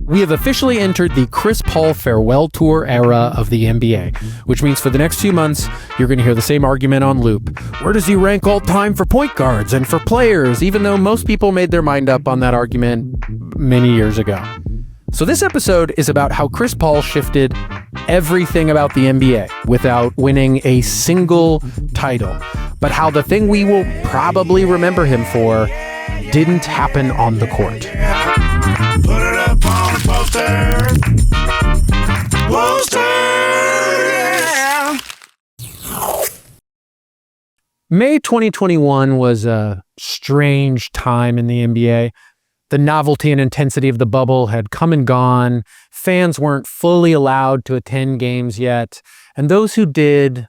We have officially entered the Chris Paul farewell tour era of the NBA, which means for the next few months, you're going to hear the same argument on loop. Where does he rank all time for point guards and for players, even though most people made their mind up on that argument many years ago? So this episode is about how Chris Paul shifted everything about the NBA without winning a single title, but how the thing we will probably remember him for didn't happen on the court. Put it up on the poster. Poster, yeah. May 2021 was a strange time in the NBA. The novelty and intensity of the bubble had come and gone. Fans weren't fully allowed to attend games yet, and those who did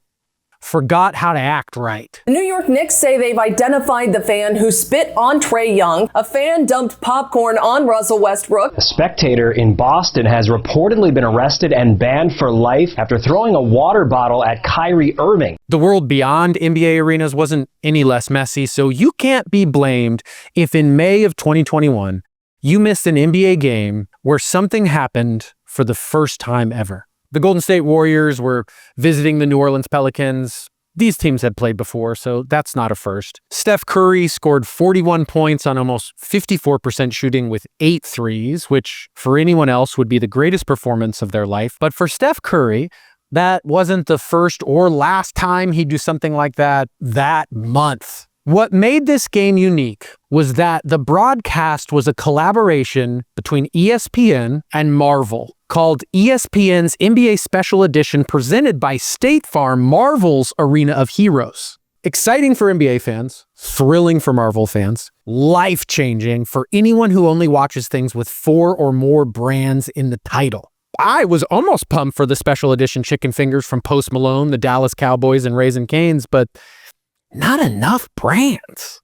forgot how to act right. The New York Knicks say they've identified the fan who spit on Trae Young. A fan dumped popcorn on Russell Westbrook. A spectator in Boston has reportedly been arrested and banned for life after throwing a water bottle at Kyrie Irving. The world beyond NBA arenas wasn't any less messy, so you can't be blamed if in May of 2021, you missed an NBA game where something happened for the first time ever. The Golden State Warriors were visiting the New Orleans Pelicans. These teams had played before, so that's not a first. Steph Curry scored 41 points on almost 54% shooting with 8 threes, which for anyone else would be the greatest performance of their life. But for Steph Curry, that wasn't the first or last time he'd do something like that month. What made this game unique was that the broadcast was a collaboration between ESPN and Marvel, called ESPN's NBA Special Edition, presented by State Farm, Marvel's Arena of Heroes. Exciting for NBA fans, thrilling for Marvel fans, life-changing for anyone who only watches things with 4 or more brands in the title. I was almost pumped for the Special Edition chicken fingers from Post Malone, the Dallas Cowboys, and Raising Cane's, but not enough brands.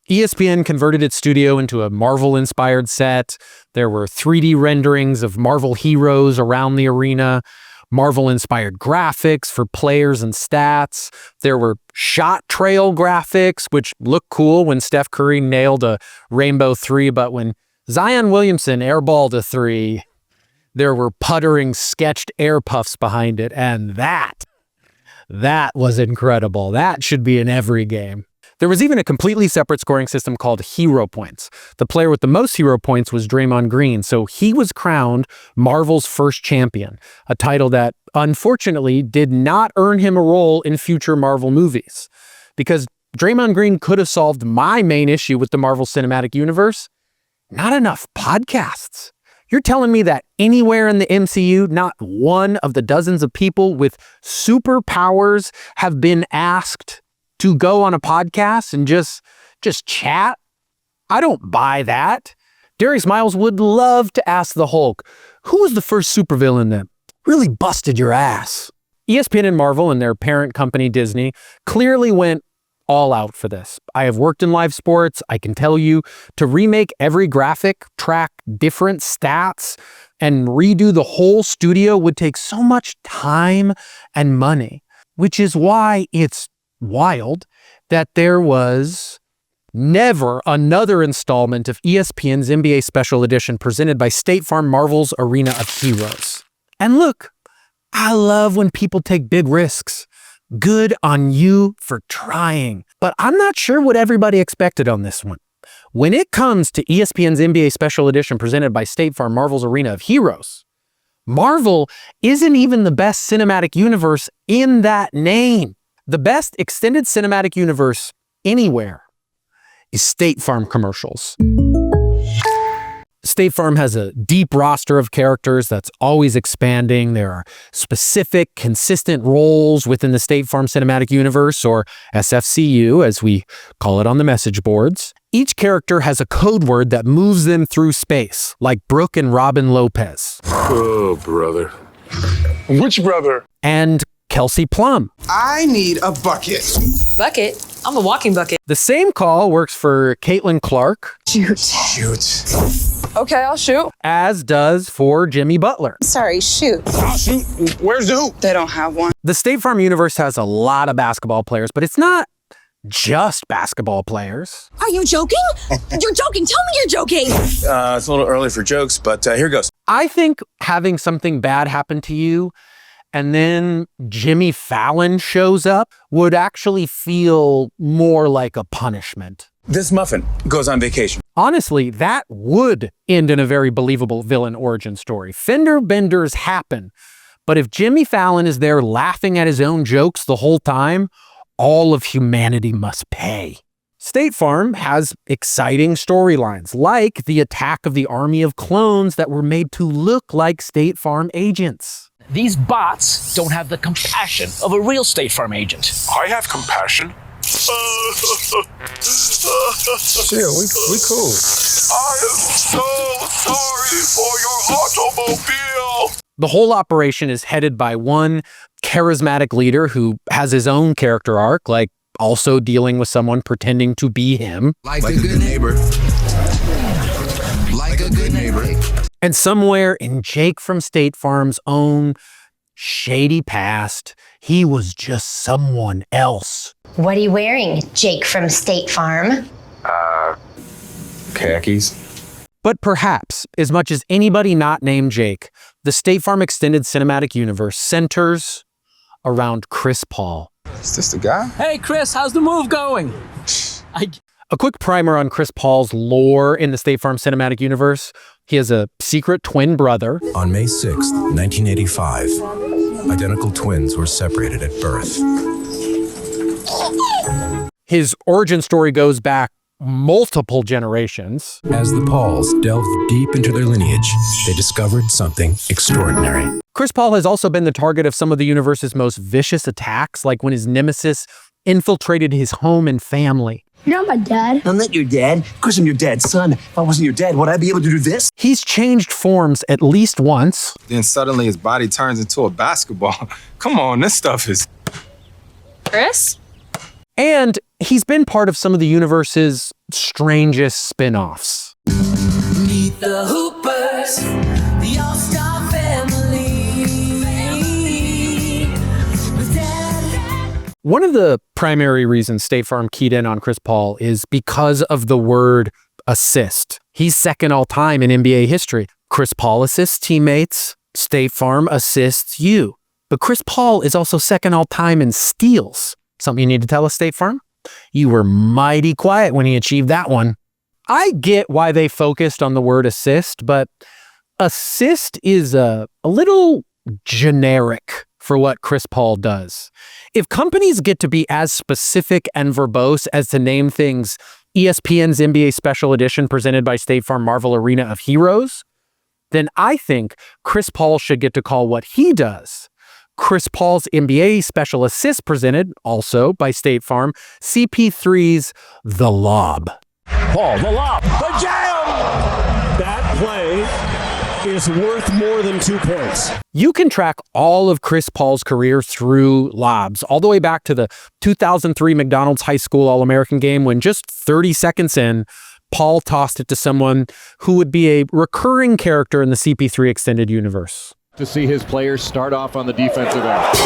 ESPN converted its studio into a Marvel-inspired set. There were 3D renderings of Marvel heroes around the arena, Marvel-inspired graphics for players and stats. There were shot trail graphics, which looked cool when Steph Curry nailed a rainbow 3, but when Zion Williamson airballed a 3, there were puttering sketched air puffs behind it, and that was incredible. That should be in every game. There was even a completely separate scoring system called Hero Points. The player with the most hero points was Draymond Green, so he was crowned Marvel's first champion, a title that unfortunately did not earn him a role in future Marvel movies. Because Draymond Green could have solved my main issue with the Marvel Cinematic Universe: not enough podcasts. You're telling me that anywhere in the MCU, not one of the dozens of people with superpowers have been asked to go on a podcast and just chat? I don't buy that. Darius Miles would love to ask the Hulk, who was the first supervillain that really busted your ass? ESPN and Marvel and their parent company Disney clearly went all out for this. I have worked in live sports. I can tell you, to remake every graphic, track different stats, and redo the whole studio would take so much time and money, which is why it's wild that there was never another installment of ESPN's NBA Special Edition presented by State Farm, Marvel's Arena of Heroes. And look, I love when people take big risks. Good on you for trying. But I'm not sure what everybody expected on this one. When it comes to ESPN's NBA Special Edition presented by State Farm, Marvel's Arena of Heroes, Marvel isn't even the best cinematic universe in that name. The best extended cinematic universe anywhere is State Farm commercials. State Farm has a deep roster of characters that's always expanding. There are specific, consistent roles within the State Farm Cinematic Universe, or SFCU, as we call it on the message boards. Each character has a code word that moves them through space, like Brooke and Robin Lopez. Oh, brother. Which brother? And Kelsey Plum. I need a bucket. Bucket? I'm a walking bucket. The same call works for Caitlin Clark. Shoot. Okay, I'll shoot. As does for Jimmy Butler. Sorry, shoot. I'll shoot. Where's the hoop? They don't have one. The State Farm universe has a lot of basketball players, but it's not just basketball players. Are you joking? You're joking. Tell me you're joking. It's a little early for jokes, but here goes. I think having something bad happen to you and then Jimmy Fallon shows up would actually feel more like a punishment. This muffin goes on vacation. Honestly, that would end in a very believable villain origin story. Fender benders happen, but if Jimmy Fallon is there laughing at his own jokes the whole time, all of humanity must pay. State Farm has exciting storylines, like the attack of the army of clones that were made to look like State Farm agents. These bots don't have the compassion of a real State Farm agent. I have compassion. Chill, we cool. I am so sorry for your automobile. The whole operation is headed by one charismatic leader who has his own character arc, like also dealing with someone pretending to be him. Like a good neighbor. Like a good neighbor. And somewhere in Jake from State Farm's own shady past, he was just someone else. What are you wearing, Jake from State Farm? Khakis. But perhaps, as much as anybody not named Jake, the State Farm Extended Cinematic Universe centers around Chris Paul. Is this the guy? Hey, Chris, how's the move going? A quick primer on Chris Paul's lore in the State Farm Cinematic Universe. He has a secret twin brother. On May 6th, 1985, identical twins were separated at birth. His origin story goes back multiple generations. As the Pauls delved deep into their lineage, they discovered something extraordinary. Chris Paul has also been the target of some of the universe's most vicious attacks, like when his nemesis infiltrated his home and family. You're not my dad. I'm not your dad. Of course I'm your dad's son. If I wasn't your dad, would I be able to do this? He's changed forms at least once. Then suddenly his body turns into a basketball. Come on, this stuff is... Chris? And he's been part of some of the universe's strangest spin-offs. Meet the Hoopers, the all-star family. With Dad. One of the primary reasons State Farm keyed in on Chris Paul is because of the word assist. He's second all-time in NBA history. Chris Paul assists teammates, State Farm assists you. But Chris Paul is also second all-time in steals. Something you need to tell us, State Farm? You were mighty quiet when he achieved that one. I get why they focused on the word assist, but assist is a little generic for what Chris Paul does. If companies get to be as specific and verbose as to name things ESPN's NBA Special Edition presented by State Farm Marvel Arena of Heroes, then I think Chris Paul should get to call what he does Chris Paul's NBA Special Assist presented, also by State Farm, CP3's The Lob. Paul, the lob, the jam! That play is worth more than 2 points. You can track all of Chris Paul's career through lobs, all the way back to the 2003 McDonald's High School All-American game when just 30 seconds in, Paul tossed it to someone who would be a recurring character in the CP3 extended universe. To see his players start off on the defensive end.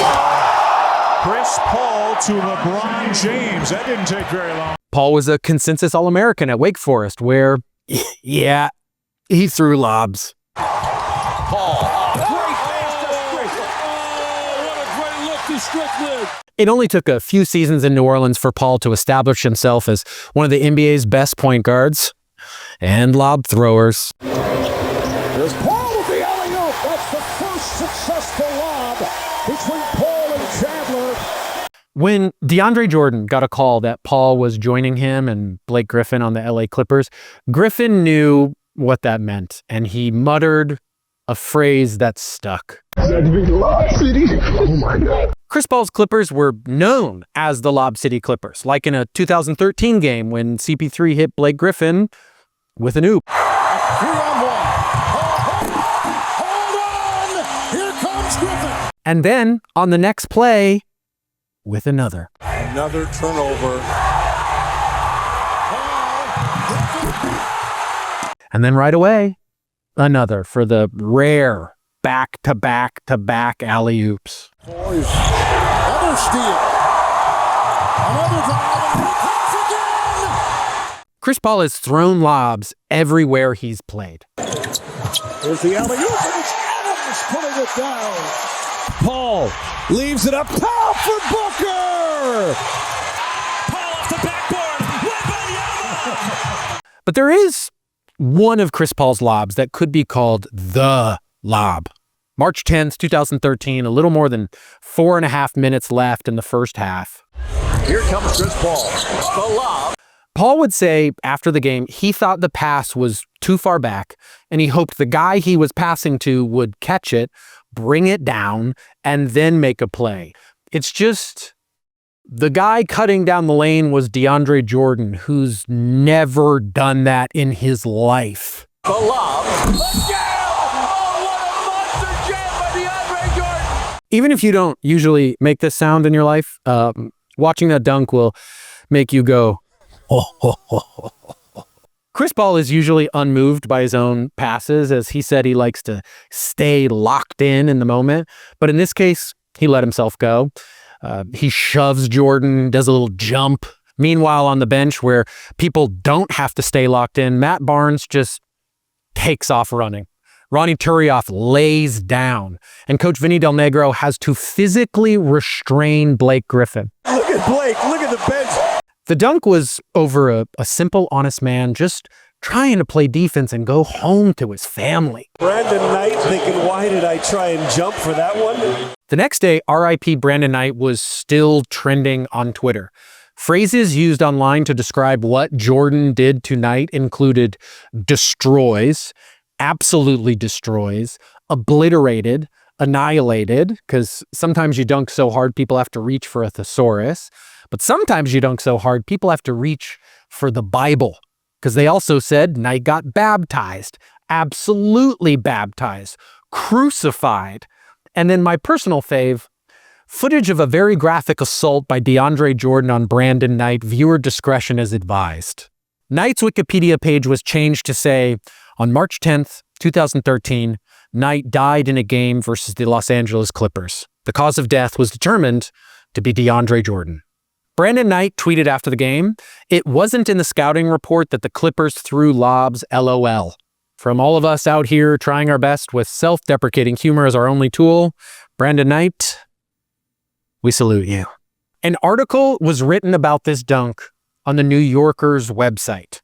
Chris Paul to LeBron James. That didn't take very long. Paul was a consensus All-American at Wake Forest where, yeah, he threw lobs. Paul, great pass to Strickland. What a great look to Strickland. It only took a few seasons in New Orleans for Paul to establish himself as one of the NBA's best point guards and lob throwers. There's Paul with the alley-oop. That's the first successful lob between Paul and Chandler. When DeAndre Jordan got a call that Paul was joining him and Blake Griffin on the LA Clippers, Griffin knew what that meant, and he muttered a phrase that stuck. Lob City. Oh my God. Chris Paul's Clippers were known as the Lob City Clippers, like in a 2013 game when CP3 hit Blake Griffin with an oop. 3-on-1. Hold on! Here comes Griffin. And then, on the next play, with another. Another turnover. And then right away, another for the rare back-to-back-to-back alley-oops. Boys, another steal. Another drive, and he hits again! Chris Paul has thrown lobs everywhere he's played. Here's the alley-oop, and it's Adams putting it down. Paul leaves it up top for Booker! Paul off the backboard. Wembanyama. But there is one of Chris Paul's lobs that could be called the lob. March 10th, 2013, a little more than 4.5 minutes left in the first half. Here comes Chris Paul. The lob. Paul would say after the game he thought the pass was too far back, and he hoped the guy he was passing to would catch it, bring it down, and then make a play. It's just the guy cutting down the lane was DeAndre Jordan, who's never done that in his life. The lob. Let's go! Oh, what a monster jam by DeAndre Jordan! Even if you don't usually make this sound in your life, watching that dunk will make you go, oh. Chris Paul is usually unmoved by his own passes. As he said, he likes to stay locked in the moment. But in this case, he let himself go. He shoves Jordan, does a little jump. Meanwhile, on the bench where people don't have to stay locked in, Matt Barnes just takes off running. Ronnie Turioff lays down. And Coach Vinny Del Negro has to physically restrain Blake Griffin. Look at Blake. Look at the bench. The dunk was over a simple, honest man just trying to play defense and go home to his family. Brandon Knight thinking, why did I try and jump for that one? The next day, RIP Brandon Knight was still trending on Twitter. Phrases used online to describe what Jordan did to Knight included destroys, absolutely destroys, obliterated, annihilated, because sometimes you dunk so hard people have to reach for a thesaurus, but sometimes you dunk so hard people have to reach for the Bible, because they also said Knight got baptized, absolutely baptized, crucified, and then my personal fave, footage of a very graphic assault by DeAndre Jordan on Brandon Knight. Viewer discretion is advised. Knight's Wikipedia page was changed to say, on March 10th, 2013, Knight died in a game versus the Los Angeles Clippers. The cause of death was determined to be DeAndre Jordan. Brandon Knight tweeted after the game, "It wasn't in the scouting report that the Clippers threw lobs, LOL. From all of us out here trying our best with self-deprecating humor as our only tool, Brandon Knight, we salute you." An article was written about this dunk on the New Yorker's website.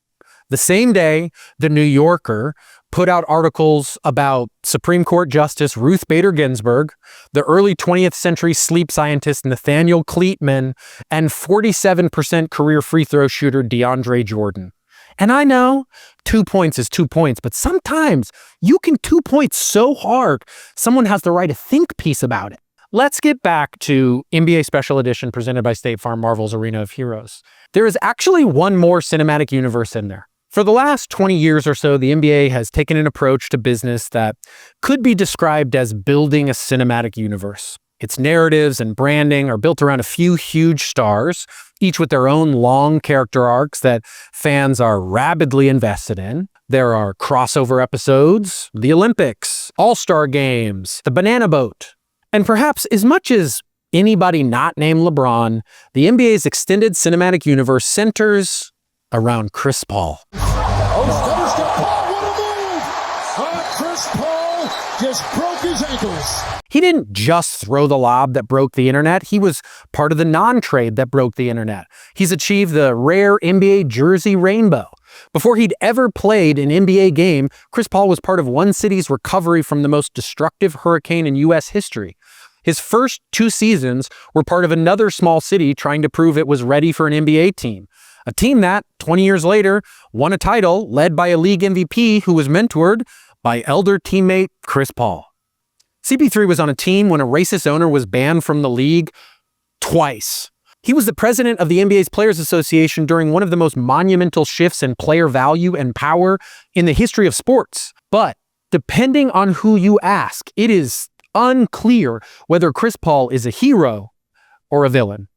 The same day, the New Yorker put out articles about Supreme Court Justice Ruth Bader Ginsburg, the early 20th century sleep scientist Nathaniel Kleitman, and 47% career free throw shooter DeAndre Jordan. And I know 2 points is 2 points, but sometimes you can 2 points so hard, someone has to write a think piece about it. Let's get back to NBA Special Edition presented by State Farm, Marvel's Arena of Heroes. There is actually one more cinematic universe in there. For the last 20 years or so, the NBA has taken an approach to business that could be described as building a cinematic universe. Its narratives and branding are built around a few huge stars, each with their own long character arcs that fans are rabidly invested in. There are crossover episodes, the Olympics, All-Star Games, the Banana Boat. And perhaps as much as anybody not named LeBron, the NBA's extended cinematic universe centers around Chris Paul. Chris Paul just broke his ankles. He didn't just throw the lob that broke the internet. He was part of the non-trade that broke the internet. He's achieved the rare NBA jersey rainbow. Before he'd ever played an NBA game, Chris Paul was part of one city's recovery from the most destructive hurricane in U.S. history. His first 2 seasons were part of another small city trying to prove it was ready for an NBA team. A team that, 20 years later, won a title led by a league MVP who was mentored by elder teammate Chris Paul. CP3 was on a team when a racist owner was banned from the league twice. He was the president of the NBA's Players Association during one of the most monumental shifts in player value and power in the history of sports. But depending on who you ask, it is unclear whether Chris Paul is a hero or a villain.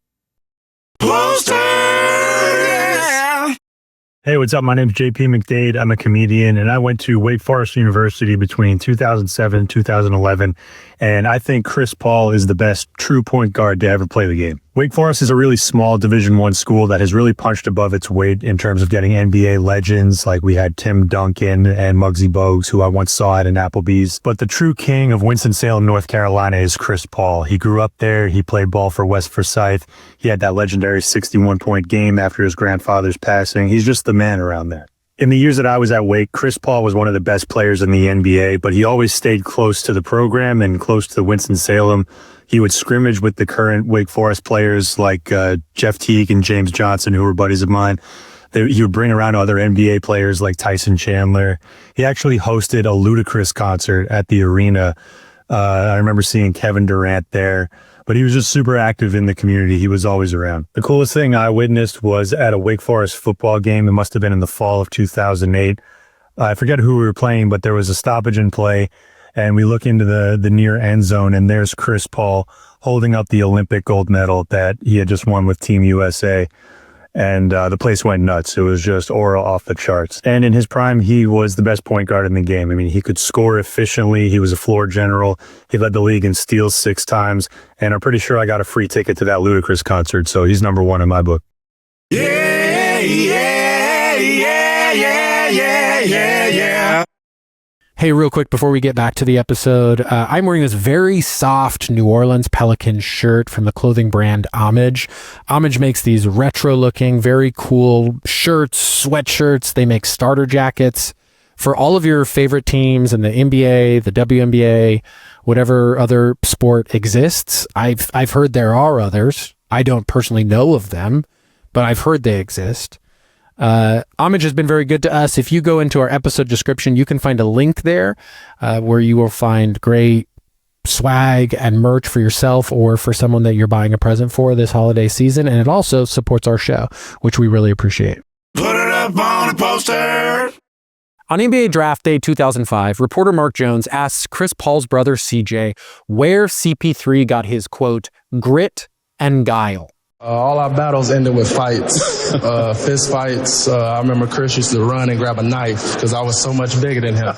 Hey, what's up? My name's JP McDade. I'm a comedian, and I went to Wake Forest University between 2007 and 2011, and I think Chris Paul is the best true point guard to ever play the game. Wake Forest is a really small Division I school that has really punched above its weight in terms of getting NBA legends. Like we had Tim Duncan and Muggsy Bogues, who I once saw at an Applebee's. But the true king of Winston-Salem, North Carolina is Chris Paul. He grew up there. He played ball for West Forsyth. He had that legendary 61-point game after his grandfather's passing. He's just the man around there. In the years that I was at Wake, Chris Paul was one of the best players in the NBA, but he always stayed close to the program and close to Winston-Salem. He would scrimmage with the current Wake Forest players like Jeff Teague and James Johnson, who were buddies of mine. He would bring around other NBA players like Tyson Chandler. He actually hosted a Ludacris concert at the arena. I remember seeing Kevin Durant there, but he was just super active in the community. He was always around. The coolest thing I witnessed was at a Wake Forest football game. It must have been in the fall of 2008. I forget who we were playing, but there was a stoppage in play. And we look into the near end zone, and there's Chris Paul holding up the Olympic gold medal that he had just won with Team USA. And the place went nuts. It was just aura off the charts. And in his prime, he was the best point guard in the game. I mean, he could score efficiently. He was a floor general. He led the league in steals 6 times. And I'm pretty sure I got a free ticket to that Ludacris concert. So he's number 1 in my book. Yeah, yeah, yeah, yeah, yeah, yeah, yeah. Hey, real quick before we get back to the episode, I'm wearing this very soft New Orleans Pelicans shirt from the clothing brand Homage. Homage makes these retro-looking, very cool shirts, sweatshirts. They make starter jackets for all of your favorite teams in the NBA, the WNBA, whatever other sport exists. I've heard there are others. I don't personally know of them, but I've heard they exist. Homage has been very good to us. If you go into our episode description, you can find a link there where you will find great swag and merch for yourself or for someone that you're buying a present for this holiday season. And it also supports our show, which we really appreciate. Put it up on a poster. On NBA Draft Day 2005, reporter Mark Jones asks Chris Paul's brother CJ where CP3 got his, quote, grit and guile. All our battles ended with fights, fist fights. I remember Chris used to run and grab a knife because I was so much bigger than him.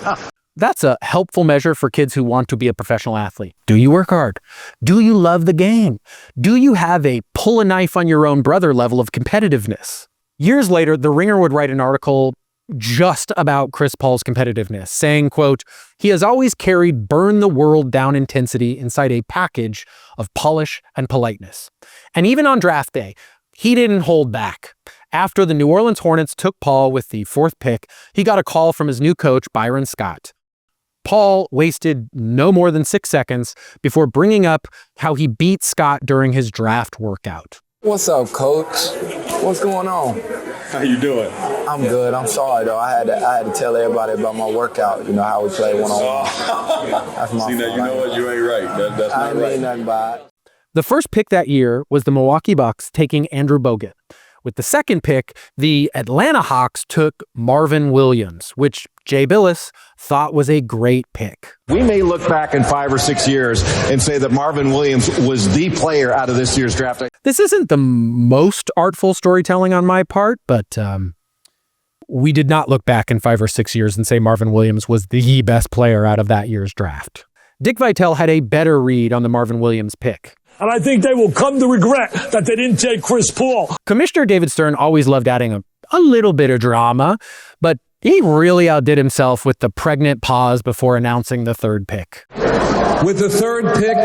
That's a helpful measure for kids who want to be a professional athlete. Do you work hard? Do you love the game? Do you have a pull a knife on your own brother level of competitiveness? Years later, The Ringer would write an article just about Chris Paul's competitiveness, saying, quote, he has always carried burn the world down intensity inside a package of polish and politeness. And even on draft day, he didn't hold back. After the New Orleans Hornets took Paul with the 4th pick, he got a call from his new coach, Byron Scott. Paul wasted no more than 6 seconds before bringing up how he beat Scott during his draft workout. What's up, coach? What's going on? How you doing? I'm good. I'm sorry, though. I had to tell everybody about my workout, how we play one-on-one. That's my fault. See, now you know what? You ain't right. That's I not ain't right. mean nothing by it. The first pick that year was the Milwaukee Bucks taking Andrew Bogut. With the second pick, the Atlanta Hawks took Marvin Williams, which Jay Billis thought was a great pick. We may look back in 5 or 6 years and say that Marvin Williams was the player out of this year's draft. This isn't the most artful storytelling on my part, but we did not look back in 5 or 6 years and say Marvin Williams was the best player out of that year's draft. Dick Vitale had a better read on the Marvin Williams pick. And I think they will come to regret that they didn't take Chris Paul. Commissioner David Stern always loved adding a little bit of drama, but he really outdid himself with the pregnant pause before announcing the 3rd pick. With the 3rd pick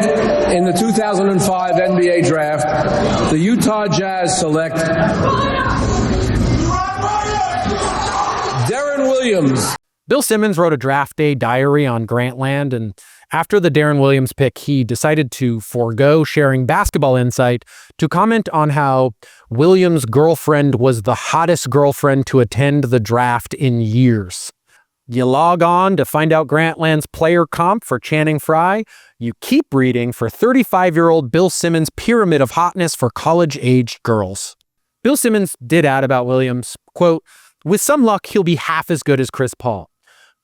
in the 2005 NBA draft, the Utah Jazz select Deron Williams. Bill Simmons wrote a draft day diary on Grantland, and after the Deron Williams pick, he decided to forego sharing basketball insight to comment on how Williams' girlfriend was the hottest girlfriend to attend the draft in years. You log on to find out Grantland's player comp for Channing Frye. You keep reading for 35-year-old Bill Simmons' pyramid of hotness for college-aged girls. Bill Simmons did add about Williams, quote, with some luck, he'll be half as good as Chris Paul,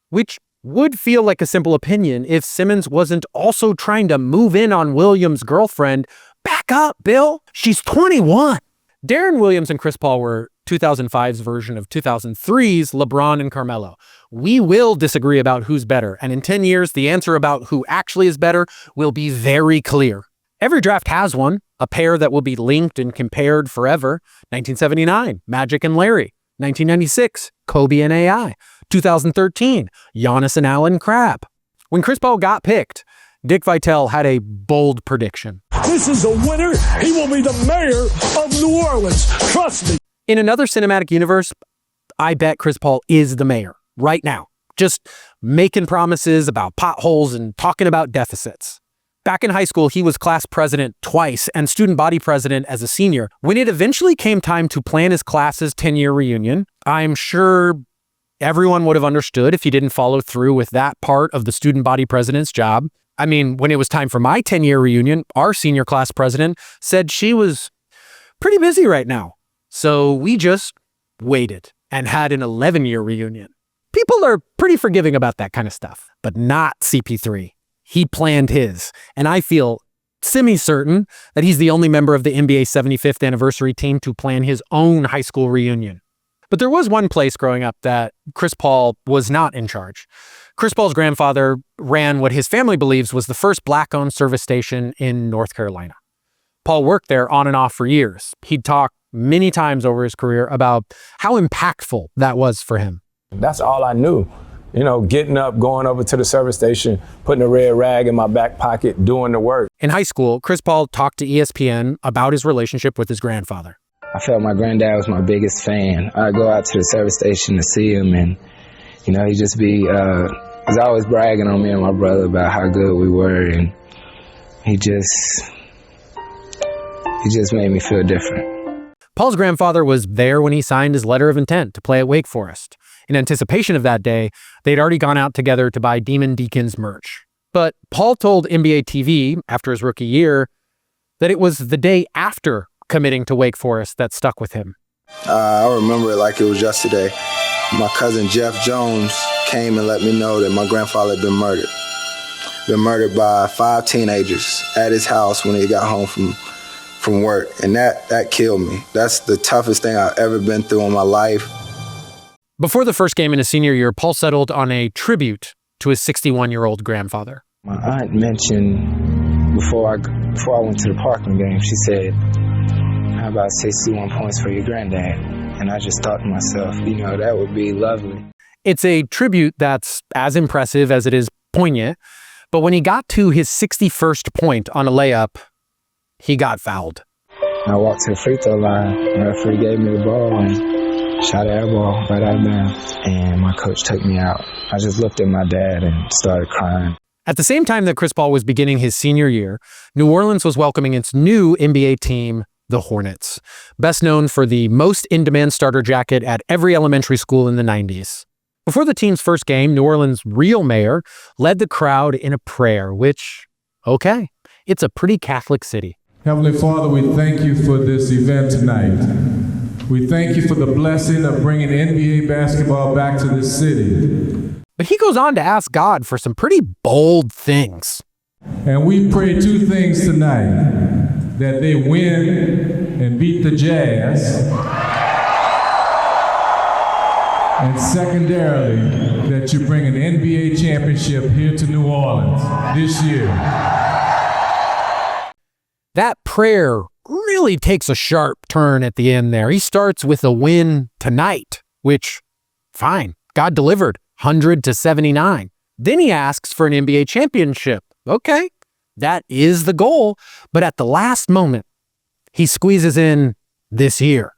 which would feel like a simple opinion if Simmons wasn't also trying to move in on Williams' girlfriend. Back up, Bill. She's 21. Deron Williams and Chris Paul were 2005's version of 2003's LeBron and Carmelo. We will disagree about who's better, and in 10 years, the answer about who actually is better will be very clear. Every draft has one. A pair that will be linked and compared forever. 1979, Magic and Larry. 1996, Kobe and AI. 2013, Giannis and Alan Crabb. When Chris Paul got picked, Dick Vitale had a bold prediction. This is a winner. He will be the mayor of New Orleans. Trust me. In another cinematic universe, I bet Chris Paul is the mayor right now, just making promises about potholes and talking about deficits. Back in high school, he was class president twice and student body president as a senior. When it eventually came time to plan his class's 10-year reunion, I'm sure everyone would have understood if he didn't follow through with that part of the student body president's job. I mean, when it was time for my 10-year reunion, our senior class president said she was pretty busy right now. So we just waited and had an 11-year reunion. People are pretty forgiving about that kind of stuff, but not CP3. He planned his, and I feel semi-certain that he's the only member of the NBA 75th anniversary team to plan his own high school reunion. But there was one place growing up that Chris Paul was not in charge. Chris Paul's grandfather ran what his family believes was the first black-owned service station in North Carolina. Paul worked there on and off for years. He'd talk many times over his career about how impactful that was for him. That's all I knew. You know, getting up, going over to the service station, putting a red rag in my back pocket, doing the work. In high school, Chris Paul talked to ESPN about his relationship with his grandfather. I felt my granddad was my biggest fan. I'd go out to the service station to see him, and, you know, he'd just be, he was always bragging on me and my brother about how good we were, and he just made me feel different. Paul's grandfather was there when he signed his letter of intent to play at Wake Forest. In anticipation of that day, they'd already gone out together to buy Demon Deacons merch. But Paul told NBA TV after his rookie year that it was the day after committing to Wake Forest that stuck with him. I remember it like it was yesterday. My cousin Jeff Jones came and let me know that my grandfather had been murdered. Been murdered by 5 teenagers at his house when he got home from work. And that killed me. That's the toughest thing I've ever been through in my life. Before the first game in his senior year, Paul settled on a tribute to his 61-year-old grandfather. My aunt mentioned before I went to the Parkland game, she said, how about 61 points for your granddad? And I just thought to myself, you know, that would be lovely. It's a tribute that's as impressive as it is poignant, but when he got to his 61st point on a layup, he got fouled. I walked to the free throw line, the referee gave me the ball and shot an air ball right out of bounds, and my coach took me out. I just looked at my dad and started crying. At the same time that Chris Paul was beginning his senior year, New Orleans was welcoming its new NBA team, the Hornets, best known for the most in-demand starter jacket at every elementary school in the 90s. Before the team's first game, New Orleans' real mayor led the crowd in a prayer, which, okay, it's a pretty Catholic city. Heavenly Father, we thank you for this event tonight. We thank you for the blessing of bringing NBA basketball back to this city. But he goes on to ask God for some pretty bold things. And we pray 2 things tonight, that they win and beat the Jazz, and secondarily, that you bring an NBA championship here to New Orleans this year. That prayer really takes a sharp turn at the end there. He starts with a win tonight, which, fine, God delivered, 100-79. Then he asks for an NBA championship. Okay, that is the goal. But at the last moment, he squeezes in this year.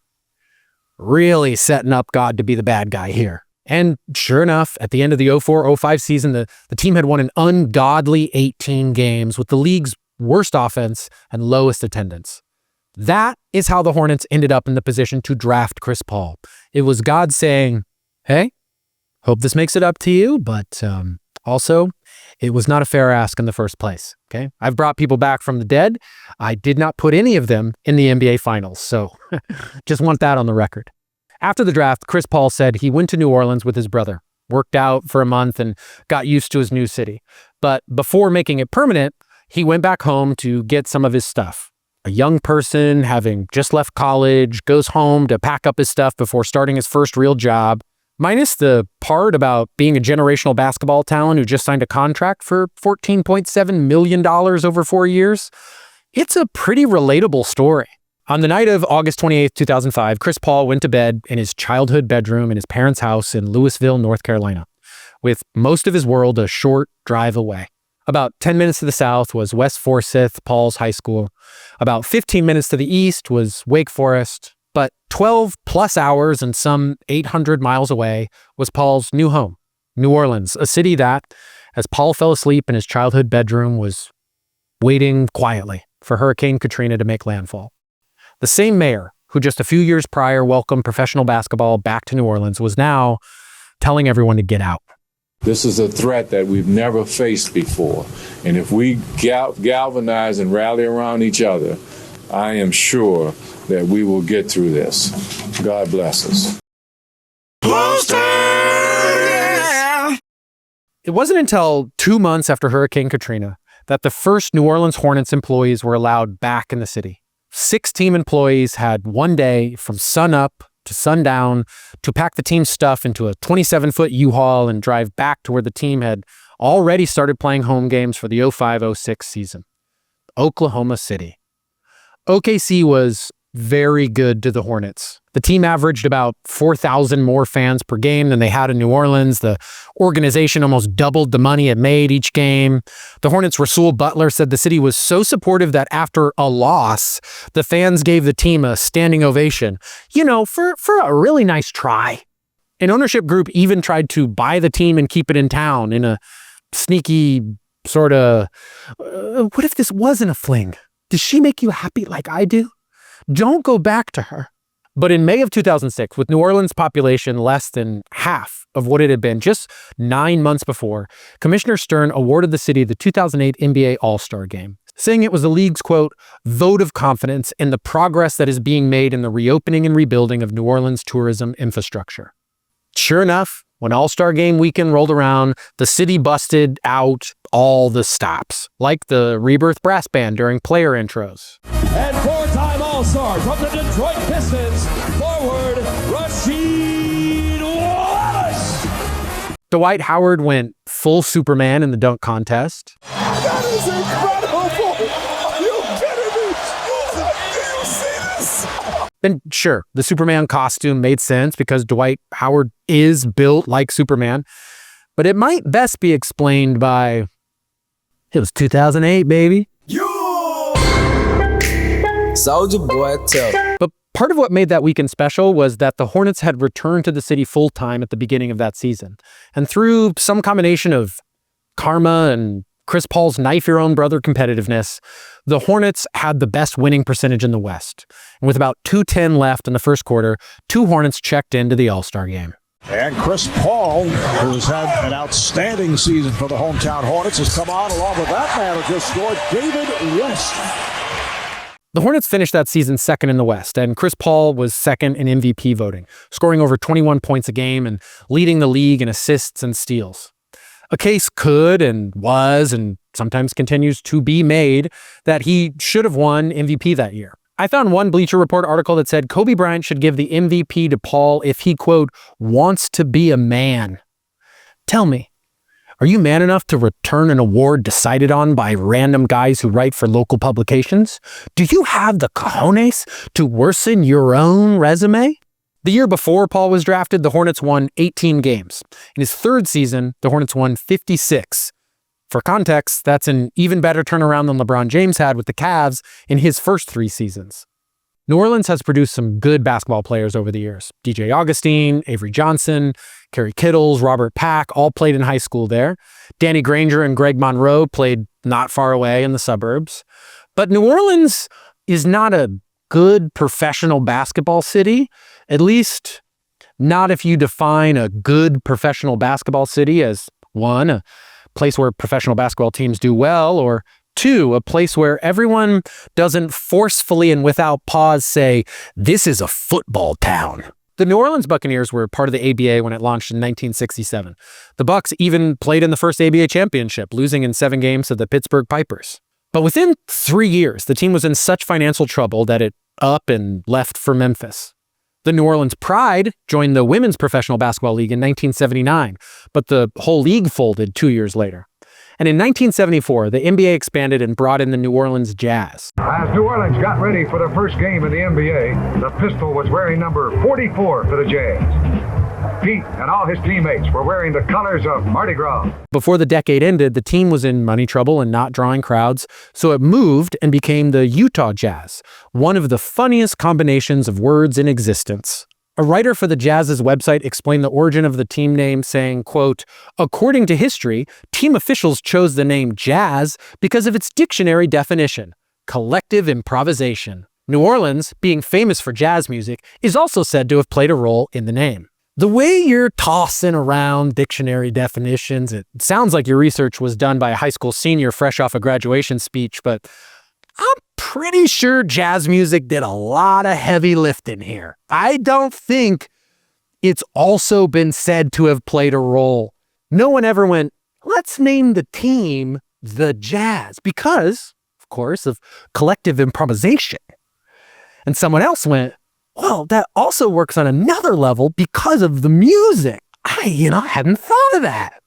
Really setting up God to be the bad guy here. And sure enough, at the end of the 04-05 season, the team had won an ungodly 18 games with the league's worst offense and lowest attendance. That is how the Hornets ended up in the position to draft Chris Paul. It was God saying, hey, hope this makes it up to you, but also, it was not a fair ask in the first place, okay? I've brought people back from the dead. I did not put any of them in the NBA Finals, so just want that on the record. After the draft, Chris Paul said he went to New Orleans with his brother, worked out for a month, and got used to his new city. But before making it permanent, he went back home to get some of his stuff. A young person having just left college goes home to pack up his stuff before starting his first real job. Minus the part about being a generational basketball talent who just signed a contract for $14.7 million over 4 years. It's a pretty relatable story. On the night of August 28, 2005, Chris Paul went to bed in his childhood bedroom in his parents' house in Louisville, North Carolina, with most of his world a short drive away. About 10 minutes to the south was West Forsyth, Paul's high school. About 15 minutes to the east was Wake Forest. But 12 plus hours and some 800 miles away was Paul's new home, New Orleans, a city that, as Paul fell asleep in his childhood bedroom, was waiting quietly for Hurricane Katrina to make landfall. The same mayor who just a few years prior welcomed professional basketball back to New Orleans was now telling everyone to get out. This is a threat that we've never faced before. And if we galvanize and rally around each other, I am sure that we will get through this. God bless us. It wasn't until 2 months after Hurricane Katrina that the first New Orleans Hornets employees were allowed back in the city. 6 team employees had one day from sun up to sundown to pack the team's stuff into a 27-foot U-Haul and drive back to where the team had already started playing home games for the 05-06 season, Oklahoma City. OKC was very good to the Hornets. The team averaged about 4,000 more fans per game than they had in New Orleans. The organization almost doubled the money it made each game. The Hornets' Rasul Butler said the city was so supportive that after a loss, the fans gave the team a standing ovation, for a really nice try. An ownership group even tried to buy the team and keep it in town in a sneaky sort of, what if this wasn't a fling? Does she make you happy like I do? Don't go back to her. But in May of 2006, with New Orleans' population less than half of what it had been just 9 months before, Commissioner Stern awarded the city the 2008 NBA All-Star Game, saying it was the league's, quote, vote of confidence in the progress that is being made in the reopening and rebuilding of New Orleans' tourism infrastructure. Sure enough, when All-Star Game weekend rolled around, the city busted out all the stops, like the Rebirth Brass Band during player intros. And four-time All-Star from the Detroit Pistons, forward Rasheed Wallace. Dwight Howard went full Superman in the dunk contest. That is incredible! Are you kidding me? Do you see this? And sure, the Superman costume made sense because Dwight Howard is built like Superman, but it might best be explained by, it was 2008, baby. Soldier boy, tell. But part of what made that weekend special was that the Hornets had returned to the city full-time at the beginning of that season. And through some combination of karma and Chris Paul's knife-your-own-brother competitiveness, the Hornets had the best winning percentage in the West. And with about 2:10 left in the first quarter, 2 Hornets checked into the All-Star game. And Chris Paul, who has had an outstanding season for the hometown Hornets, has come on along with that man who just scored, David West. The Hornets finished that season second in the West, and Chris Paul was second in MVP voting, scoring over 21 points a game and leading the league in assists and steals. A case could and was and sometimes continues to be made that he should have won MVP that year. I found one Bleacher Report article that said Kobe Bryant should give the MVP to Paul if he, quote, wants to be a man. Tell me, are you man enough to return an award decided on by random guys who write for local publications? Do you have the cojones to worsen your own resume? The year before Paul was drafted, the Hornets won 18 games. In his third season, the Hornets won 56. For context, that's an even better turnaround than LeBron James had with the Cavs in his first 3 seasons. New Orleans has produced some good basketball players over the years. DJ Augustine, Avery Johnson, Kerry Kittles, Robert Pack all played in high school there. Danny Granger and Greg Monroe played not far away in the suburbs. But New Orleans is not a good professional basketball city, at least not if you define a good professional basketball city as 1, a place where professional basketball teams do well, or 2, a place where everyone doesn't forcefully and without pause say, this is a football town. The New Orleans Buccaneers were part of the ABA when it launched in 1967. The Bucs even played in the first ABA championship, losing in 7 games to the Pittsburgh Pipers. But within 3 years, the team was in such financial trouble that it up and left for Memphis. The New Orleans Pride joined the Women's Professional Basketball League in 1979, but the whole league folded 2 years later. And in 1974, the NBA expanded and brought in the New Orleans Jazz. As New Orleans got ready for the first game in the NBA, the Pistol was wearing number 44 for the Jazz. Pete and all his teammates were wearing the colors of Mardi Gras. Before the decade ended, the team was in money trouble and not drawing crowds, so it moved and became the Utah Jazz, one of the funniest combinations of words in existence. A writer for the Jazz's website explained the origin of the team name, saying, quote, "According to history, team officials chose the name Jazz because of its dictionary definition, collective improvisation. New Orleans, being famous for jazz music, is also said to have played a role in the name." The way you're tossing around dictionary definitions, it sounds like your research was done by a high school senior fresh off a graduation speech, but I'm pretty sure jazz music did a lot of heavy lifting here. I don't think it's also been said to have played a role. No one ever went, let's name the team the Jazz because, of course, of collective improvisation. And someone else went, well, that also works on another level because of the music. I hadn't thought of that.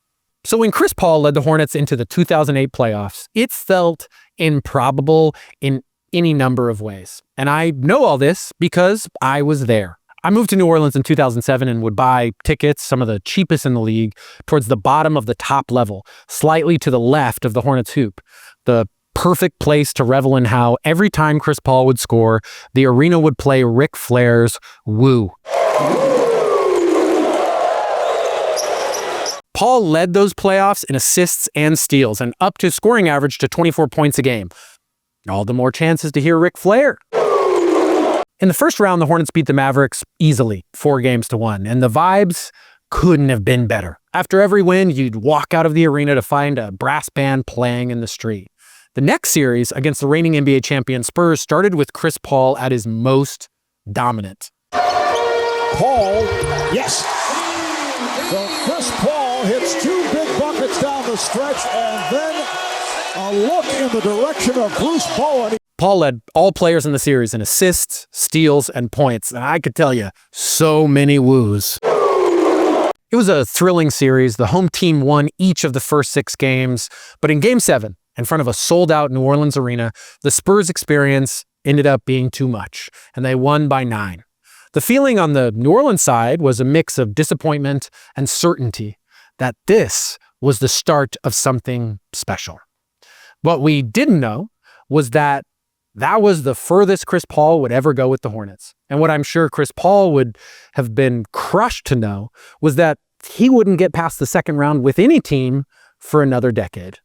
So when Chris Paul led the Hornets into the 2008 playoffs, it felt improbable in any number of ways. And I know all this because I was there. I moved to New Orleans in 2007 and would buy tickets, some of the cheapest in the league, towards the bottom of the top level, slightly to the left of the Hornets hoop. The perfect place to revel in how every time Chris Paul would score, the arena would play Ric Flair's Woo. Paul led those playoffs in assists and steals and upped his scoring average to 24 points a game. All the more chances to hear Ric Flair. In the first round, the Hornets beat the Mavericks easily, 4-1, and the vibes couldn't have been better. After every win, you'd walk out of the arena to find a brass band playing in the street. The next series against the reigning NBA champion Spurs started with Chris Paul at his most dominant. Paul, yes. So Chris Paul hits two big buckets down the stretch and then a look in the direction of Bruce Bowen. Paul led all players in the series in assists, steals, and points. And I could tell you, so many woos. It was a thrilling series. The home team won each of the first 6 games. But in Game 7, in front of a sold-out New Orleans arena, the Spurs experience ended up being too much, and they won by 9. The feeling on the New Orleans side was a mix of disappointment and certainty that this was the start of something special. What we didn't know was that was the furthest Chris Paul would ever go with the Hornets. And what I'm sure Chris Paul would have been crushed to know was that he wouldn't get past the second round with any team for another decade.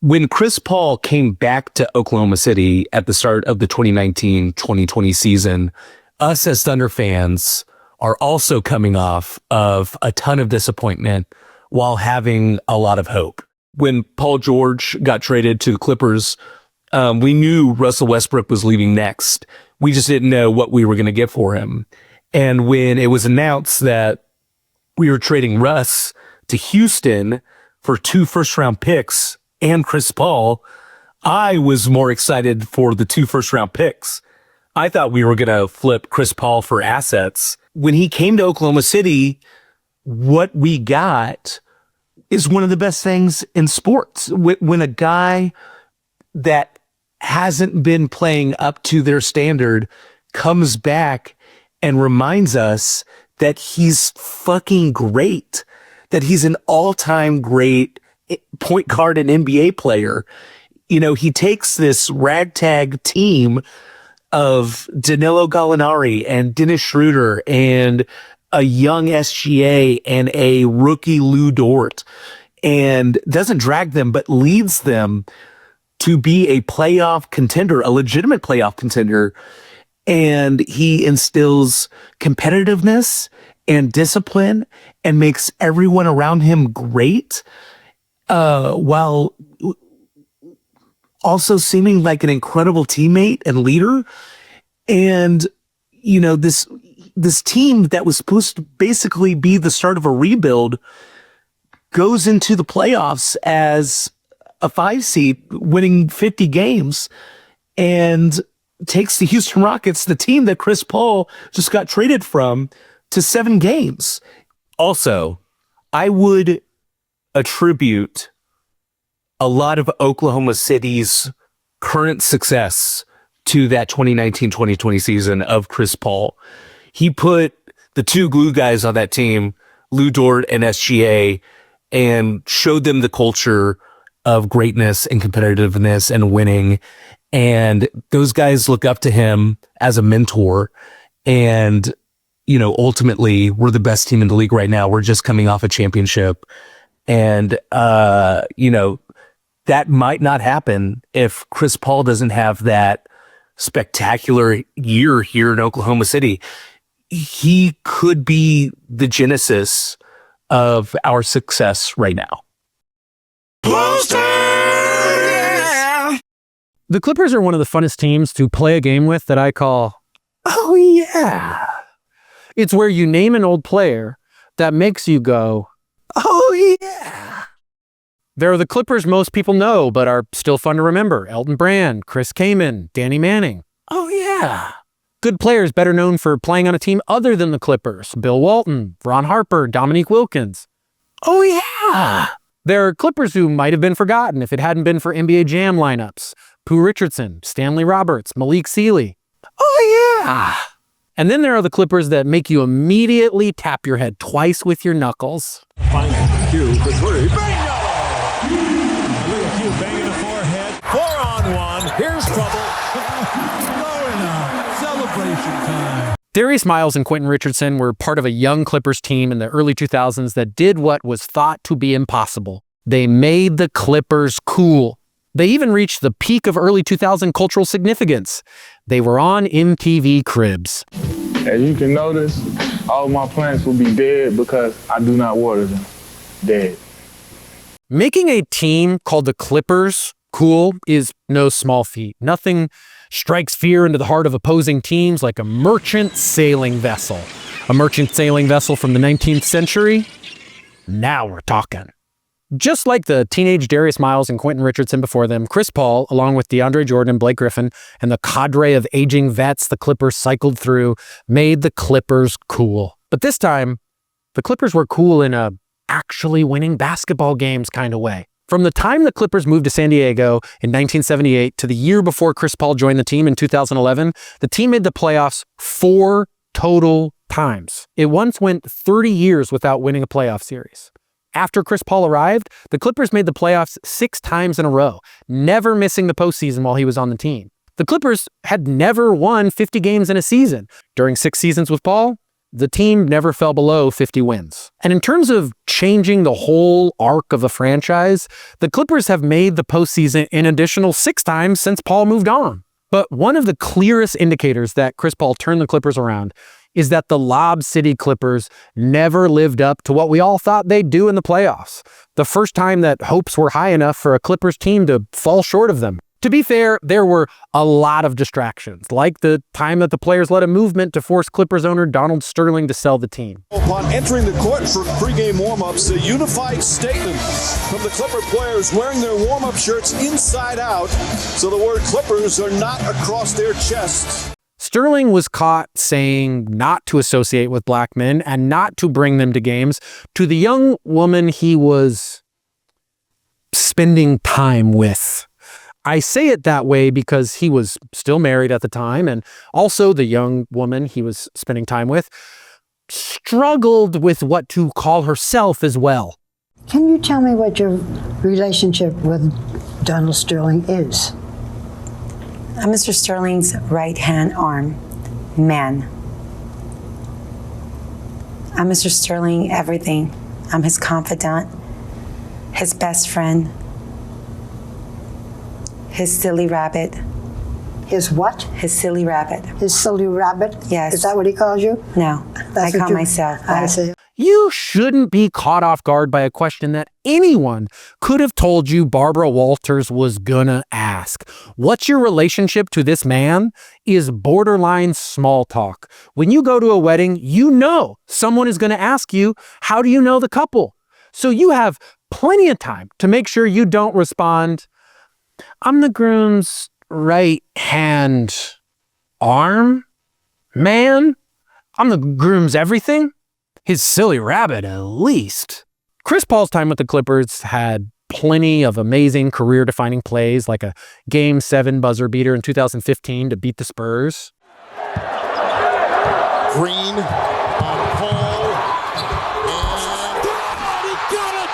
When Chris Paul came back to Oklahoma City at the start of the 2019-2020 season, us as Thunder fans are also coming off of a ton of disappointment while having a lot of hope. When Paul George got traded to the Clippers, we knew Russell Westbrook was leaving next. We just didn't know what we were going to get for him. And when it was announced that we were trading Russ to Houston for 2 first-round picks and Chris Paul, I was more excited for the 2 first-round picks. I thought we were going to flip Chris Paul for assets. When he came to Oklahoma City, what we got is one of the best things in sports. When a guy that hasn't been playing up to their standard comes back and reminds us that he's fucking great, that he's an all-time great point guard and NBA player. You know, he takes this ragtag team of Danilo Gallinari and Dennis Schroeder and a young SGA and a rookie Lou Dort, and doesn't drag them, but leads them to be a playoff contender, a legitimate playoff contender. And he instills competitiveness and discipline and makes everyone around him great, while also seeming like an incredible teammate and leader. And, you know, this team that was supposed to basically be the start of a rebuild goes into the playoffs as a 5 seed, winning 50 games, and takes the Houston Rockets, the team that Chris Paul just got traded from, to 7 games. Also, I would attribute a lot of Oklahoma City's current success to that 2019-2020 season of Chris Paul. He put the two glue guys on that team, Lou Dort and SGA, and showed them the culture of greatness and competitiveness and winning. And those guys look up to him as a mentor. And, you know, ultimately, we're the best team in the league right now. We're just coming off a championship. And, you know, that might not happen if Chris Paul doesn't have that spectacular year here in Oklahoma City. He could be the genesis of our success right now. The Clippers are one of the funnest teams to play a game with that I call, oh yeah. It's where you name an old player that makes you go, oh yeah. There are the Clippers most people know, but are still fun to remember. Elton Brand, Chris Kaman, Danny Manning. Oh yeah. Good players better known for playing on a team other than the Clippers. Bill Walton, Ron Harper, Dominique Wilkins. Oh yeah. There are Clippers who might have been forgotten if it hadn't been for NBA Jam lineups. Pooh Richardson, Stanley Roberts, Malik Sealy. Oh yeah. And then there are the Clippers that make you immediately tap your head twice with your knuckles. Final cue for three. Bingo! A little cue bang in the forehead. 4-on-1. Here's trouble. Going on. Celebration time. Darius Miles and Quentin Richardson were part of a young Clippers team in the early 2000s that did what was thought to be impossible. They made the Clippers cool. They even reached the peak of early 2000 cultural significance. They were on MTV Cribs. As you can notice, all my plants will be dead because I do not water them. Dead. Making a team called the Clippers cool is no small feat. Nothing strikes fear into the heart of opposing teams like a merchant sailing vessel. A merchant sailing vessel from the 19th century? Now we're talking. Just like the teenage Darius Miles and Quentin Richardson before them, Chris Paul, along with DeAndre Jordan and Blake Griffin, and the cadre of aging vets the Clippers cycled through, made the Clippers cool. But this time, the Clippers were cool in a actually winning basketball games kind of way. From the time the Clippers moved to San Diego in 1978 to the year before Chris Paul joined the team in 2011, the team made the playoffs 4 total times. It once went 30 years without winning a playoff series. After Chris Paul arrived, the Clippers made the playoffs 6 times in a row, never missing the postseason while he was on the team. The Clippers had never won 50 games in a season. During 6 seasons with Paul, the team never fell below 50 wins. And in terms of changing the whole arc of the franchise, the Clippers have made the postseason an additional 6 times since Paul moved on. But one of the clearest indicators that Chris Paul turned the Clippers around is that the Lob City Clippers never lived up to what we all thought they'd do in the playoffs. The first time that hopes were high enough for a Clippers team to fall short of them. To be fair, there were a lot of distractions, like the time that the players led a movement to force Clippers owner Donald Sterling to sell the team. Upon entering the court for pregame warm-ups, a unified statement from the Clipper players wearing their warm-up shirts inside out, so the word Clippers are not across their chests. Sterling was caught saying not to associate with black men and not to bring them to games to the young woman he was spending time with. I say it that way because he was still married at the time, and also the young woman he was spending time with struggled with what to call herself as well. Can you tell me what your relationship with Donald Sterling is? I'm Mr. Sterling's right-hand arm, man. I'm Mr. Sterling everything. I'm his confidant, his best friend, his silly rabbit. His what? His silly rabbit. His silly rabbit? Yes. Is that what he calls you? No, I call myself that. I see. You shouldn't be caught off guard by a question that anyone could have told you Barbara Walters was gonna ask. What's your relationship to this man? Is borderline small talk. When you go to a wedding, you know someone is gonna ask you, how do you know the couple? So you have plenty of time to make sure you don't respond, I'm the groom's right hand arm? Man? I'm the groom's everything? his silly rabbit at least. Chris Paul's time with the Clippers had plenty of amazing career-defining plays, like a Game 7 buzzer beater in 2015 to beat the Spurs. Green on Paul. And he got it!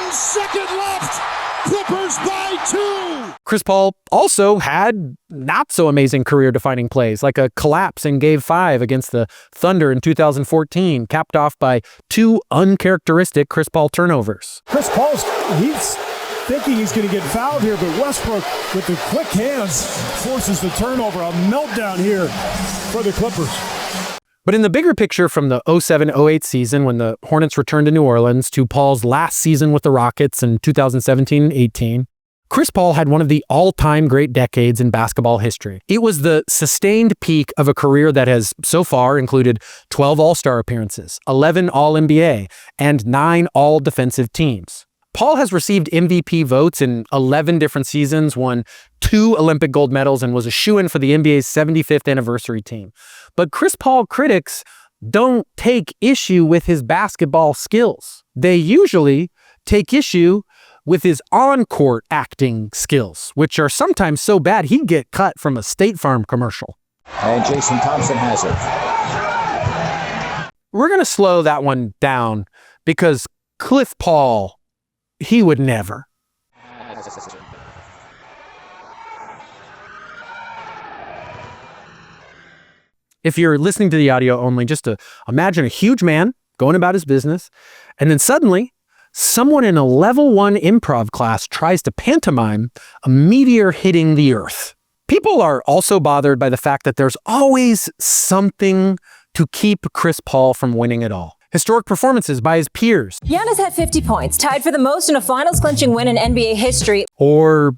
1 second left. Clippers by 2. Chris Paul also had not-so-amazing career-defining plays, like a collapse in Game 5 against the Thunder in 2014, capped off by 2 uncharacteristic Chris Paul turnovers. Chris Paul's, he's thinking he's going to get fouled here, but Westbrook, with the quick hands, forces the turnover. A meltdown here for the Clippers. But in the bigger picture from the 07-08 season, when the Hornets returned to New Orleans, to Paul's last season with the Rockets in 2017-18, Chris Paul had one of the all-time great decades in basketball history. It was the sustained peak of a career that has so far included 12 All-Star appearances, 11 All-NBA, and 9 All-Defensive teams. Paul has received MVP votes in 11 different seasons, won 2 Olympic gold medals, and was a shoo-in for the NBA's 75th anniversary team. But Chris Paul critics don't take issue with his basketball skills. They usually take issue with his on-court acting skills, which are sometimes so bad he'd get cut from a State Farm commercial. And Jason Thompson has it. We're going to slow that one down because Cliff Paul, he would never. If you're listening to the audio only, just to imagine a huge man going about his business, and then suddenly someone in a level 1 improv class tries to pantomime a meteor hitting the earth. People are also bothered by the fact that there's always something to keep Chris Paul from winning it all. Historic performances by his peers. Giannis had 50 points, tied for the most in a finals-clinching win in NBA history. Or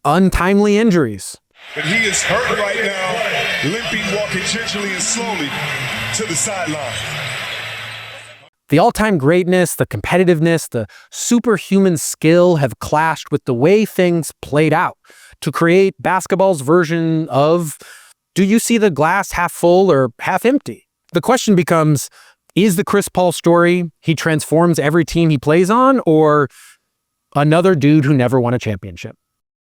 untimely injuries. But he is hurt right now, limping, walking gingerly and slowly to the sideline. The all-time greatness, the competitiveness, the superhuman skill have clashed with the way things played out to create basketball's version of, do you see the glass half full or half empty? The question becomes, is the Chris Paul story he transforms every team he plays on, or another dude who never won a championship?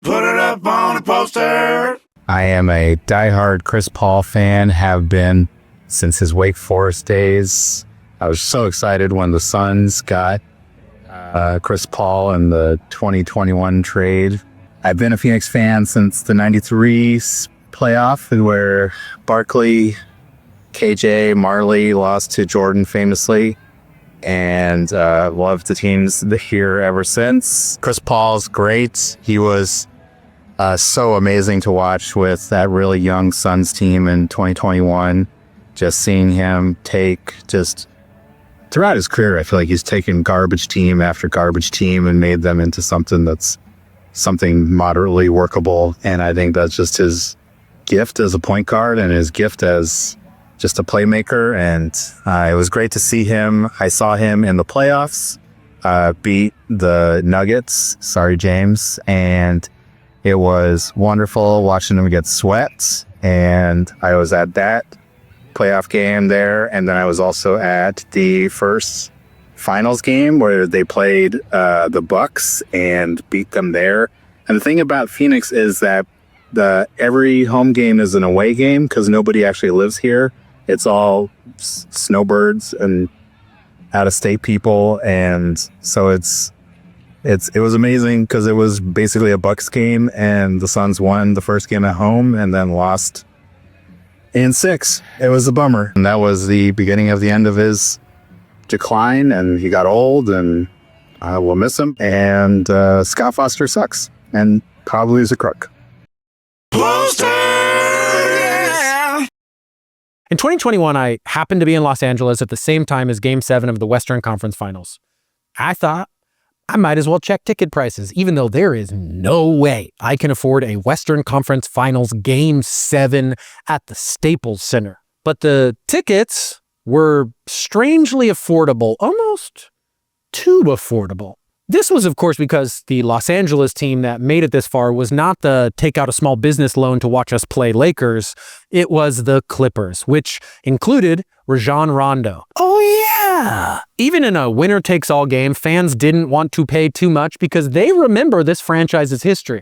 Put it up on a poster. I am a diehard Chris Paul fan, have been since his Wake Forest days. I was so excited when the Suns got Chris Paul in the 2021 trade. I've been a Phoenix fan since the 93 playoff, where Barkley, KJ, Marley lost to Jordan famously, and loved the teams here ever since. Chris Paul's great. He was so amazing to watch with that really young Suns team in 2021. Just seeing him take throughout his career, I feel like he's taken garbage team after garbage team and made them into something that's something moderately workable. And I think that's just his gift as a point guard and his gift as just a playmaker. And it was great to see him. I saw him in the playoffs beat the Nuggets. Sorry, James. And it was wonderful watching him get swept. And I was at that playoff game there. And then I was also at the first finals game where they played the Bucks and beat them there. And the thing about Phoenix is that every home game is an away game because nobody actually lives here. It's all snowbirds and out-of-state people, and so it was amazing because it was basically a Bucks game, and the Suns won the first game at home and then lost in 6. It was a bummer, and that was the beginning of the end of his decline, and he got old, and we'll miss him. And Scott Foster sucks, and probably is a crook. In 2021, I happened to be in Los Angeles at the same time as Game 7 of the Western Conference Finals. I thought I might as well check ticket prices, even though there is no way I can afford a Western Conference Finals Game 7 at the Staples Center. But the tickets were strangely affordable, almost too affordable. This was, of course, because the Los Angeles team that made it this far was not the take out a small business loan to watch us play Lakers. It was the Clippers, which included Rajon Rondo. Oh, yeah! Even in a winner-takes-all game, fans didn't want to pay too much because they remember this franchise's history.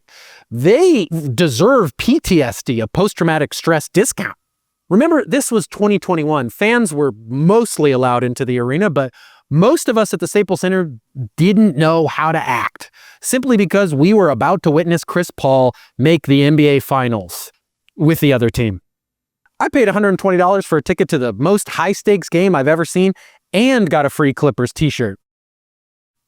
They deserve PTSD, a post-traumatic stress discount. Remember, this was 2021. Fans were mostly allowed into the arena, but most of us at the Staples Center didn't know how to act, simply because we were about to witness Chris Paul make the NBA Finals with the other team. I paid $120 for a ticket to the most high-stakes game I've ever seen and got a free Clippers t-shirt.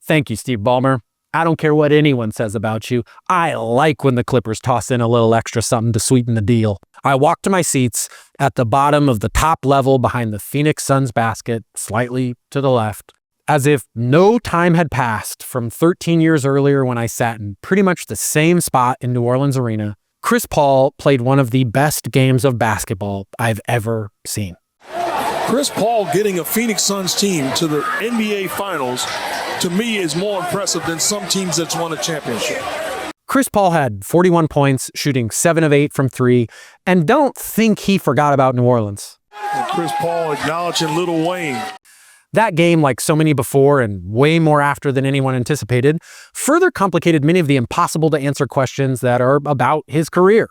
Thank you, Steve Ballmer. I don't care what anyone says about you. I like when the Clippers toss in a little extra something to sweeten the deal. I walked to my seats at the bottom of the top level behind the Phoenix Suns basket, slightly to the left, as if no time had passed from 13 years earlier when I sat in pretty much the same spot in New Orleans Arena. Chris Paul played one of the best games of basketball I've ever seen. Chris Paul getting a Phoenix Suns team to the NBA Finals, to me, is more impressive than some teams that's won a championship. Chris Paul had 41 points, shooting 7 of 8 from 3, and don't think he forgot about New Orleans. And Chris Paul acknowledging Lil Wayne. That game, like so many before and way more after than anyone anticipated, further complicated many of the impossible-to-answer questions that are about his career.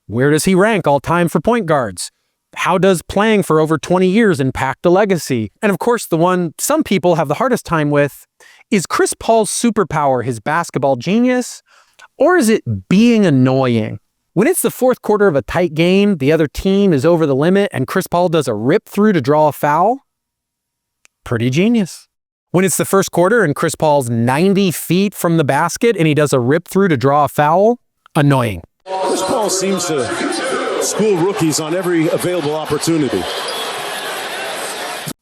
Where does he rank all time for point guards? How does playing for over 20 years impact a legacy? And of course, the one some people have the hardest time with, is Chris Paul's superpower his basketball genius, or is it being annoying? When it's the fourth quarter of a tight game, the other team is over the limit, and Chris Paul does a rip-through to draw a foul? Pretty genius. When it's the first quarter and Chris Paul's 90 feet from the basket and he does a rip-through to draw a foul? Annoying. Chris Paul seems to school rookies on every available opportunity.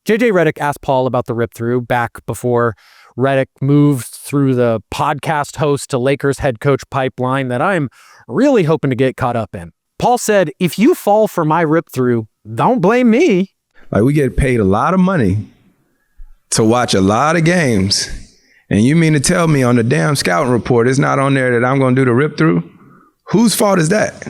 JJ Redick asked Paul about the rip-through back before Redick moved through the podcast host to Lakers head coach pipeline that I'm really hoping to get caught up in. Paul said, if you fall for my rip-through, don't blame me. Like, we get paid a lot of money to watch a lot of games. And you mean to tell me on the damn scouting report it's not on there that I'm going to do the rip-through? Whose fault is that?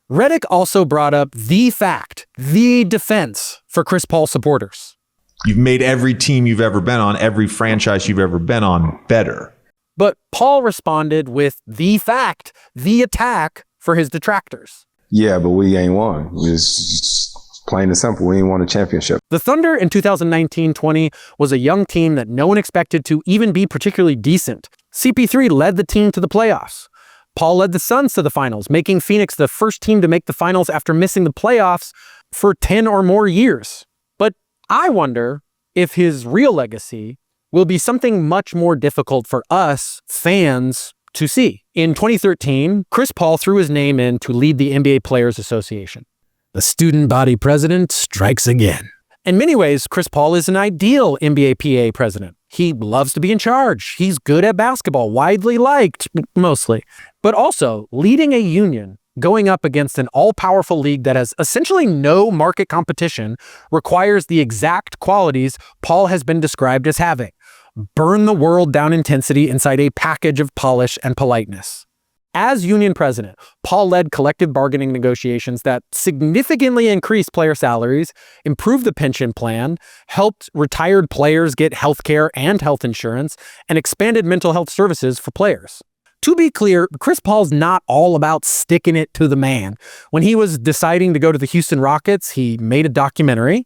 Redick also brought up the fact, the defense for Chris Paul supporters. You've made every team you've ever been on, every franchise you've ever been on, better. But Paul responded with the fact, the attack for his detractors. Yeah, but we ain't won. It's plain and simple. We ain't won a championship. The Thunder in 2019-20 was a young team that no one expected to even be particularly decent. CP3 led the team to the playoffs. Paul led the Suns to the finals, making Phoenix the first team to make the finals after missing the playoffs for 10 or more years. But I wonder if his real legacy will be something much more difficult for us fans to see. In 2013, Chris Paul threw his name in to lead the NBA Players Association. The student body president strikes again. In many ways, Chris Paul is an ideal NBA PA president. He loves to be in charge. He's good at basketball, widely liked, mostly. But also, leading a union, going up against an all-powerful league that has essentially no market competition, requires the exact qualities Paul has been described as having. Burn the world down intensity inside a package of polish and politeness. As union president, Paul led collective bargaining negotiations that significantly increased player salaries, improved the pension plan, helped retired players get health care and health insurance, and expanded mental health services for players. To be clear, Chris Paul's not all about sticking it to the man. When he was deciding to go to the Houston Rockets, he made a documentary.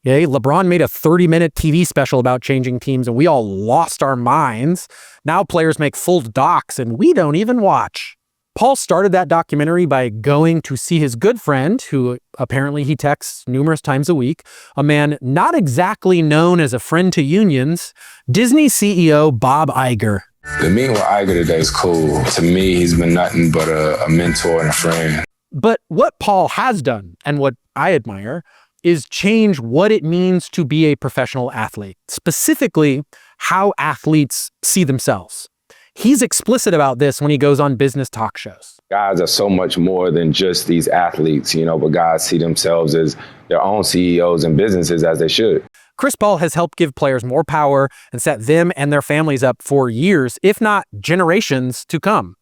Okay, LeBron made a 30-minute TV special about changing teams, and we all lost our minds. Now players make full docs, and we don't even watch. Paul started that documentary by going to see his good friend, who apparently he texts numerous times a week, a man not exactly known as a friend to unions, Disney CEO Bob Iger. The meeting with Iger today is cool. To me, he's been nothing but a mentor and a friend. But what Paul has done, and what I admire, is change what it means to be a professional athlete, specifically how athletes see themselves. He's explicit about this when he goes on business talk shows. Guys are so much more than just these athletes, but guys see themselves as their own CEOs and businesses, as they should. Chris Paul has helped give players more power and set them and their families up for years, if not generations, to come.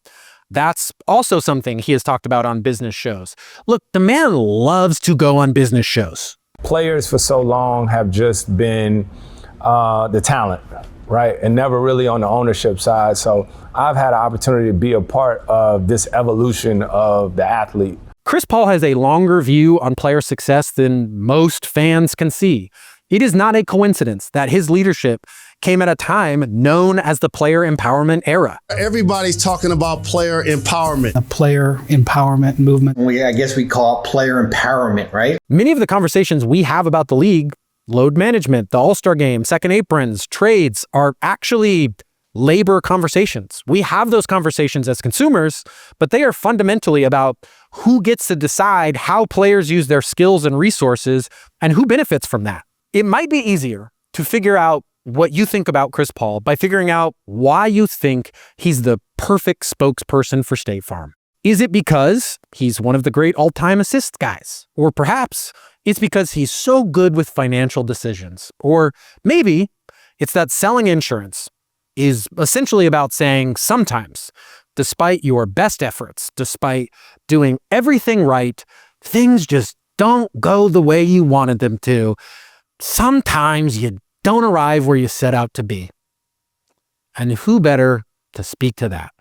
That's also something he has talked about on business shows. Look, the man loves to go on business shows. Players for so long have just been the talent, right? And never really on the ownership side. So I've had an opportunity to be a part of this evolution of the athlete. Chris Paul has a longer view on player success than most fans can see. It is not a coincidence that his leadership came at a time known as the player empowerment era. Everybody's talking about player empowerment. A player empowerment movement. I guess we call it player empowerment, right? Many of the conversations we have about the league, load management, the All-Star game, second aprons, trades, are actually labor conversations. We have those conversations as consumers, but they are fundamentally about who gets to decide how players use their skills and resources and who benefits from that. It might be easier to figure out what you think about Chris Paul by figuring out why you think he's the perfect spokesperson for State Farm. Is it because he's one of the great all-time assist guys? Or perhaps it's because he's so good with financial decisions. Or maybe it's that selling insurance is essentially about saying sometimes, despite your best efforts, despite doing everything right, things just don't go the way you wanted them to. Sometimes you don't arrive where you set out to be. And who better to speak to that?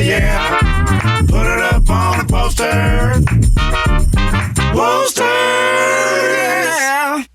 Yeah. Put it up on a poster.